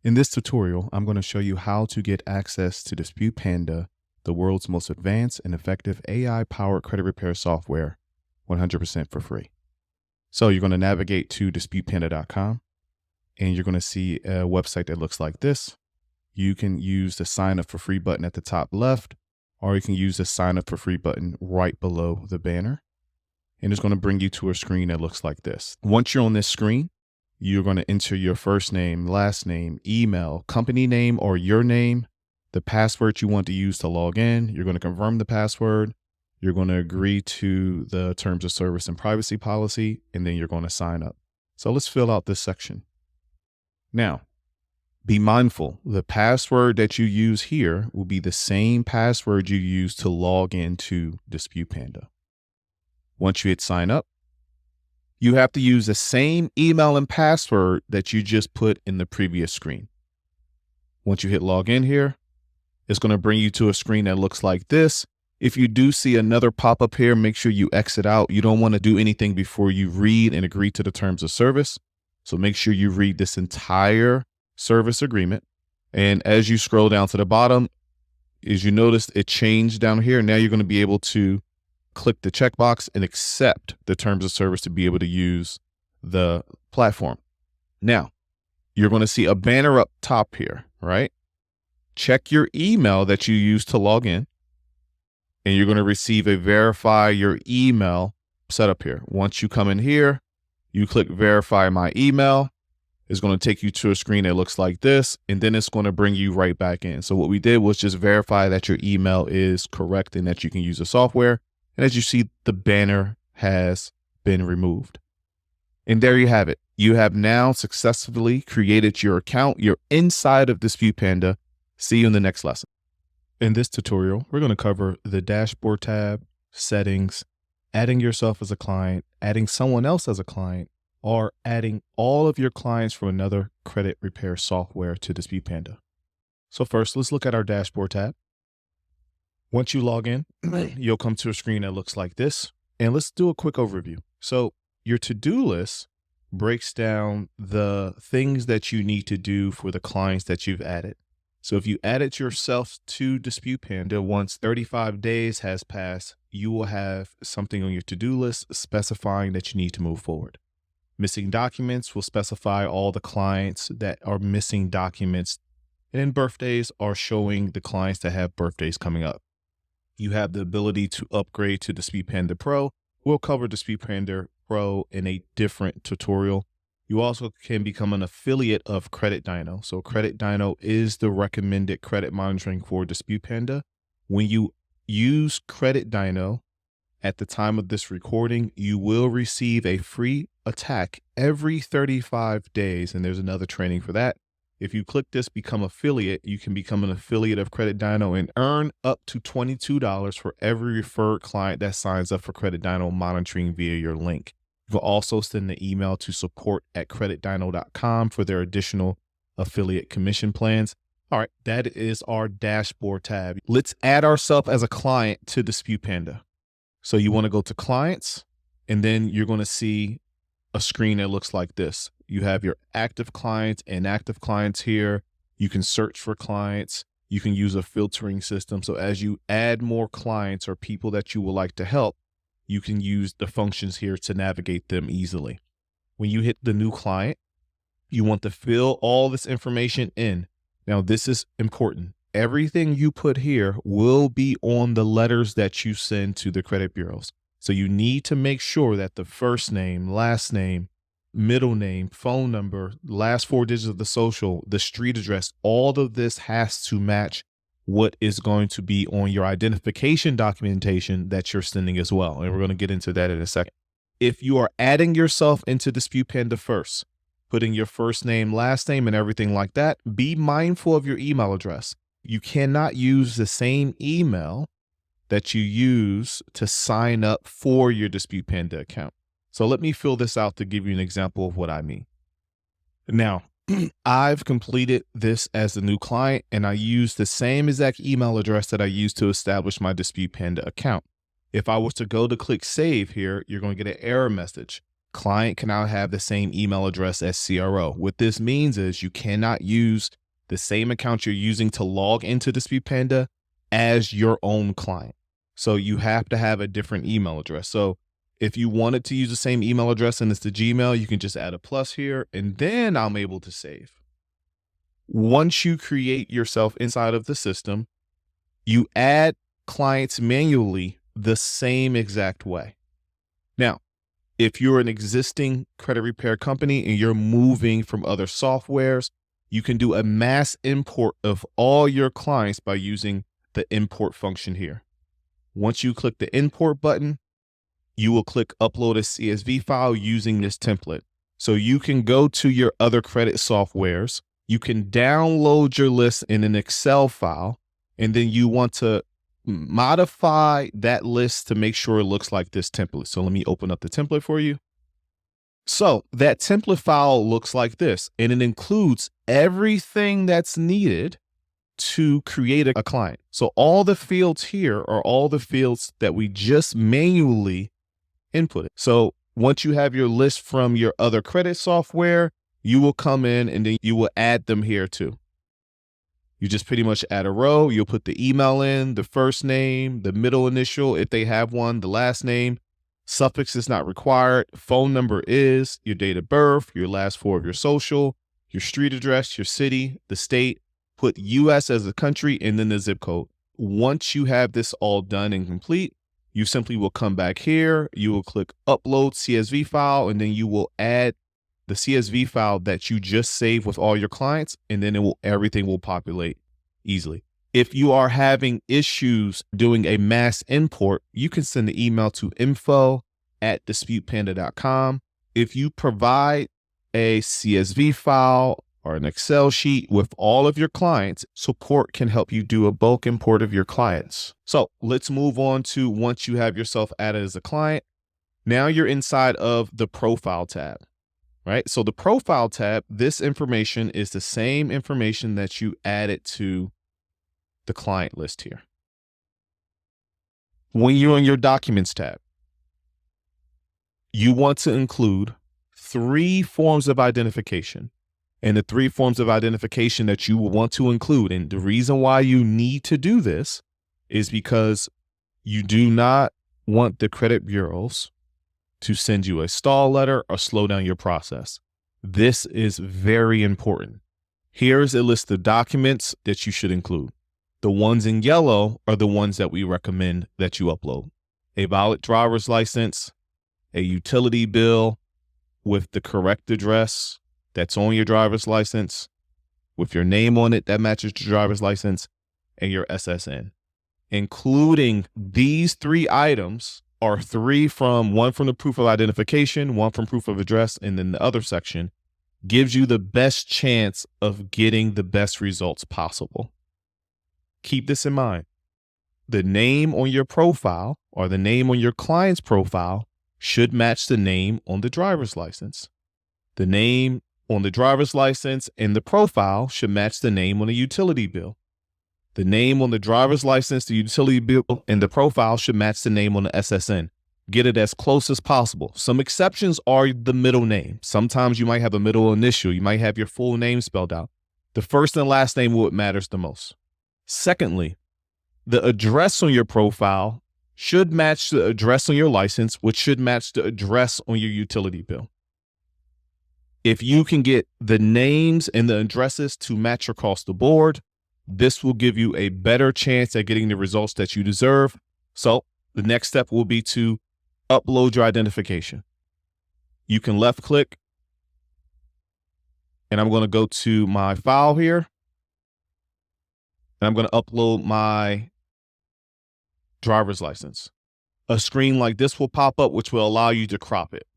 In this tutorial, I'm going to show you how to get access to Dispute Panda, the world's most advanced and effective AI-powered credit repair software, 100% for free. So you're going to navigate to disputepanda.com and you're going to see a website that looks like this. You can use the sign up for free button at the top left, or you can use the sign up for free button right below the banner. And it's going to bring you to a screen that looks like this. Once you're on this screen, you're going to enter your first name, last name, email, company name, or your name, the password you want to use to log in. You're going to confirm the password. You're going to agree to the terms of service and privacy policy, and then you're going to sign up. So let's fill out this section. Now, be mindful, the password that you use here will be the same password you use to log into Dispute Panda. Once you hit sign up, you have to use the same email and password that you just put in the previous screen. Once you hit log in here, it's going to bring you to a screen that looks like this. If you do see another pop-up here, make sure you exit out. You don't want to do anything before you read and agree to the terms of service. So make sure you read this entire service agreement. And as you scroll down to the bottom, as you notice, it changed down here. Now you're going to be able to click the checkbox and accept the terms of service to be able to use the platform. Now, you're going to see a banner up top here, right? Check your email that you use to log in, and you're going to receive a verify your email setup here. Once you come in here, you click verify my email. It's going to take you to a screen that looks like this, and then it's going to bring you right back in. So what we did was just verify that your email is correct and that you can use the software. And as you see, the banner has been removed. And there you have it. You have now successfully created your account. You're inside of Dispute Panda. See you in the next lesson. In this tutorial, we're going to cover the dashboard tab, settings, adding yourself as a client, adding someone else as a client, or adding all of your clients from another credit repair software to Dispute Panda. So first, let's look at our dashboard tab. Once you log in, you'll come to a screen that looks like this. And let's do a quick overview. So your to-do list breaks down the things that you need to do for the clients that you've added. So if you added yourself to Dispute Panda, once 35 days has passed, you will have something on your to-do list specifying that you need to move forward. Missing documents will specify all the clients that are missing documents. And then birthdays are showing the clients that have birthdays coming up. You have the ability to upgrade to Dispute Panda Pro. We'll cover Dispute Panda Pro in a different tutorial. You also can become an affiliate of Credit Dyno. So Credit Dyno is the recommended credit monitoring for Dispute Panda. When you use Credit Dyno at the time of this recording, you will receive a free attack every 35 days. And there's another training for that. If you click this Become Affiliate, you can become an affiliate of Credit Dyno and earn up to $22 for every referred client that signs up for Credit Dyno monitoring via your link. You can also send an email to support@creditdyno.com for their additional affiliate commission plans. All right, that is our dashboard tab. Let's add ourselves as a client to Dispute Panda. So you want to go to Clients, and then you're going to see a screen that looks like this. You have your active clients and inactive clients here. You can search for clients. You can use a filtering system. So as you add more clients or people that you would like to help, you can use the functions here to navigate them easily. When you hit the new client, you want to fill all this information in. Now, this is important. Everything you put here will be on the letters that you send to the credit bureaus. So you need to make sure that the first name, last name, middle name, phone number, last 4 digits of the social, the street address, all of this has to match what is going to be on your identification documentation that you're sending as well. And we're going to get into that in a second. If you are adding yourself into Dispute Panda first, putting your first name, last name, and everything like that, be mindful of your email address. You cannot use the same email that you use to sign up for your Dispute Panda account. So let me fill this out to give you an example of what I mean. Now, I've completed this as a new client, and I use the same exact email address that I used to establish my Dispute Panda account. If I was to go to click save here, you're going to get an error message. Client can now have the same email address as CRO. What this means is you cannot use the same account you're using to log into Dispute Panda as your own client. So you have to have a different email address. So if you wanted to use the same email address and it's the Gmail, you can just add a plus here, and then I'm able to save. Once you create yourself inside of the system, you add clients manually the same exact way. Now, if you're an existing credit repair company and you're moving from other softwares, you can do a mass import of all your clients by using the import function here. Once you click the import button, you will click upload a CSV file using this template. So you can go to your other credit softwares, you can download your list in an Excel file, and then you want to modify that list to make sure it looks like this template. So let me open up the template for you. So that template file looks like this, and it includes everything that's needed to create a client. So all the fields here are all the fields that we just manually inputted. So once you have your list from your other credit software, you will come in and then you will add them here too. You just pretty much add a row. You'll put the email in, the first name, the middle initial, if they have one, the last name. Suffix is not required. Phone number is, your date of birth, your last four of your social, your street address, your city, the state. Put US as a country and then the zip code. Once you have this all done and complete, you simply will come back here. You will click upload CSV file, and then you will add the CSV file that you just saved with all your clients, and then everything will populate easily. If you are having issues doing a mass import, you can send an email to info@disputepanda.com. If you provide a CSV file or an Excel sheet with all of your clients, support can help you do a bulk import of your clients. So let's move on to once you have yourself added as a client. Now you're inside of the profile tab. Right? So the profile tab, this information is the same information that you added to the client list here. When you're in your documents tab, you want to include 3 forms of identification. And the 3 forms of identification that you will want to include, and the reason why you need to do this is because you do not want the credit bureaus to send you a stall letter or slow down your process. This is very important. Here's a list of documents that you should include. The ones in yellow are the ones that we recommend that you upload. A valid driver's license, a utility bill with the correct address that's on your driver's license, with your name on it that matches your driver's license, and your SSN. Including these 3 items are 1 from the proof of identification, 1 from proof of address, and then the other section gives you the best chance of getting the best results possible. Keep this in mind. The name on your profile or the name on your client's profile should match the name on the driver's license. The name on the driver's license and the profile should match the name on the utility bill. The name on the driver's license, the utility bill, and the profile should match the name on the SSN. Get it as close as possible. Some exceptions are the middle name. Sometimes you might have a middle initial. You might have your full name spelled out. The first and last name is what matters the most. Secondly, the address on your profile should match the address on your license, which should match the address on your utility bill. If you can get the names and the addresses to match across the board, this will give you a better chance at getting the results that you deserve. So the next step will be to upload your identification. You can left click, and I'm going to go to my file here, and I'm going to upload my driver's license. A screen like this will pop up, which will allow you to crop it.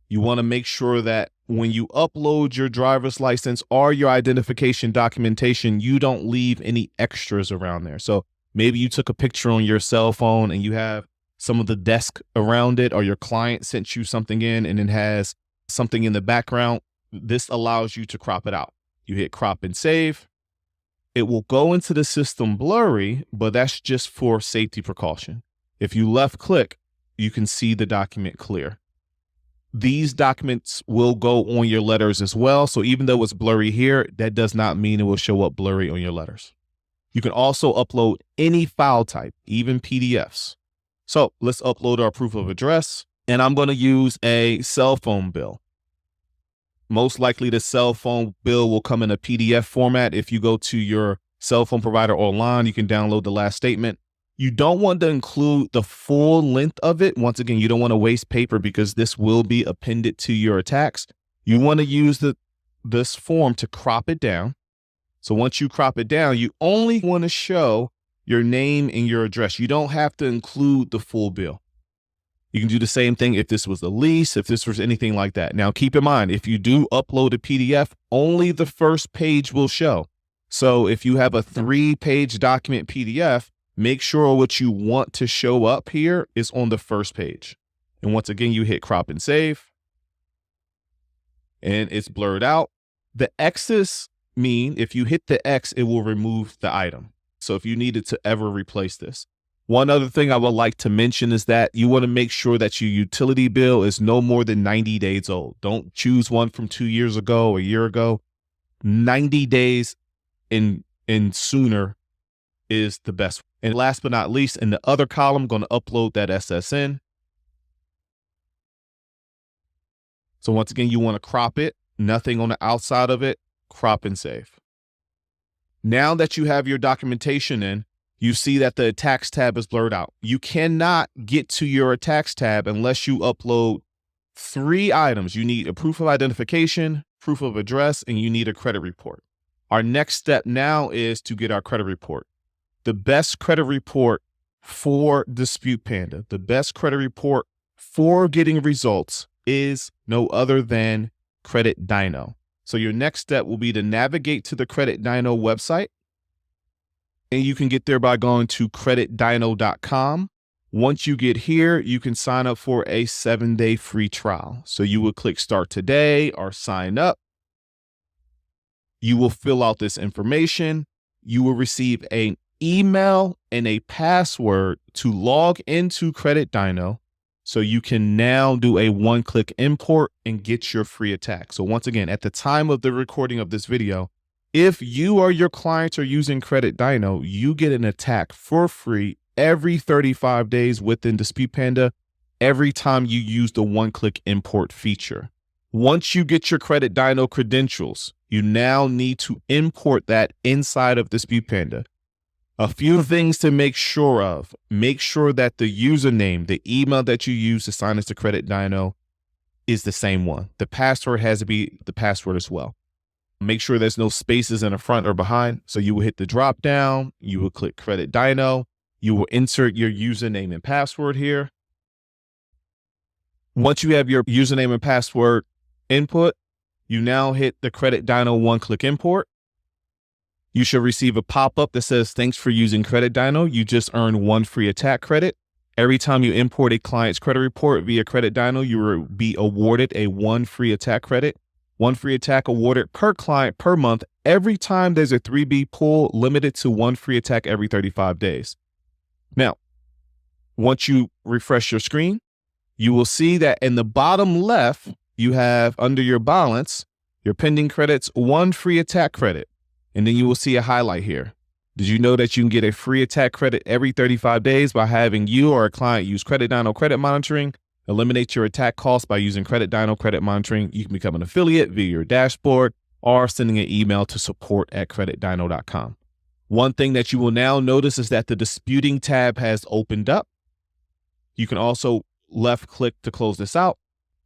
You want to make sure that when you upload your driver's license or your identification documentation, you don't leave any extras around there. So maybe you took a picture on your cell phone and you have some of the desk around it, or your client sent you something in and it has something in the background. This allows you to crop it out. You hit crop and save. It will go into the system blurry, but that's just for safety precaution. If you left click, you can see the document clear. these documents will go on your letters as well. So even though it's blurry here, that does not mean it will show up blurry on your letters. You can also upload any file type, even PDFs. So let's upload our proof of address, and I'm going to use a cell phone bill. Most likely the cell phone bill will come in a PDF format. If you go to your cell phone provider online, you can download the last statement. You don't want to include the full length of it. Once again, you don't want to waste paper because this will be appended to your attacks. You want to use this form to crop it down. So once you crop it down, you only want to show your name and your address. You don't have to include the full bill. You can do the same thing if this was a lease, if this was anything like that. Now, keep in mind, if you do upload a PDF, only the first page will show. So if you have a 3-page document PDF, make sure what you want to show up here is on the first page. And once again, you hit crop and save, and it's blurred out. The X's mean if you hit the X, it will remove the item. So if you needed to ever replace this. One other thing I would like to mention is that you want to make sure that your utility bill is no more than 90 days old. Don't choose one from 2 years ago, a year ago. 90 days and sooner is the best. And last but not least, in the other column, I'm going to upload that SSN. So once again, you want to crop it, nothing on the outside of it, crop and save. Now that you have your documentation in, you see that the attacks tab is blurred out. You cannot get to your attacks tab unless you upload 3 items. You need a proof of identification, proof of address, and you need a credit report. Our next step now is to get our credit report. The best credit report for Dispute Panda, the best credit report for getting results is no other than Credit Dyno. So your next step will be to navigate to the Credit Dyno website. And you can get there by going to creditdyno.com. Once you get here, you can sign up for a 7-day free trial. So you will click start today or sign up. You will fill out this information. You will receive an email and a password to log into Credit Dyno. So you can now do a 1-click import and get your free attack. So once again, at the time of the recording of this video, if you or your clients are using Credit Dyno, you get an attack for free every 35 days within Dispute Panda every time you use the 1-click import feature. Once you get your Credit Dyno credentials, you now need to import that inside of Dispute Panda. A few things to make sure of. Make sure that the username, the email that you use to sign into Credit Dyno is the same one. The password has to be the password as well. Make sure there's no spaces in the front or behind. So you will hit the drop down, you will click Credit Dyno, you will insert your username and password here. Once you have your username and password input, you now hit the Credit Dyno 1-click import. You should receive a pop-up that says, thanks for using Credit Dyno. You just earned 1 free attack credit. Every time you import a client's credit report via Credit Dyno, you will be awarded a 1 free attack credit. 1 free attack awarded per client per month. Every time there's a 3B pull, limited to 1 free attack every 35 days. Now, once you refresh your screen, you will see that in the bottom left, you have under your balance, your pending credits, 1 free attack credit. And then you will see a highlight here. Did you know that you can get a free attack credit every 35 days by having you or a client use Credit Dyno credit monitoring? Eliminate your attack costs by using Credit Dyno credit monitoring. You can become an affiliate via your dashboard or sending an email to support@creditdyno.com. One thing that you will now notice is that the disputing tab has opened up. You can also left click to close this out.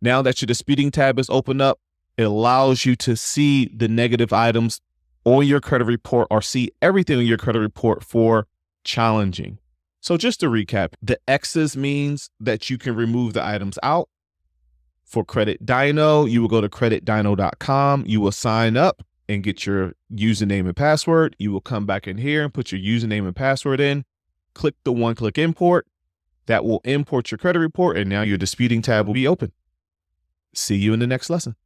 Now that your disputing tab is opened up, it allows you to see the negative items on your credit report or see everything on your credit report for challenging. So just to recap, the X's means that you can remove the items out. For Credit Dyno, you will go to creditdyno.com. You will sign up and get your username and password. You will come back in here and put your username and password in. Click the 1-click import. That will import your credit report, and now your disputing tab will be open. See you in the next lesson.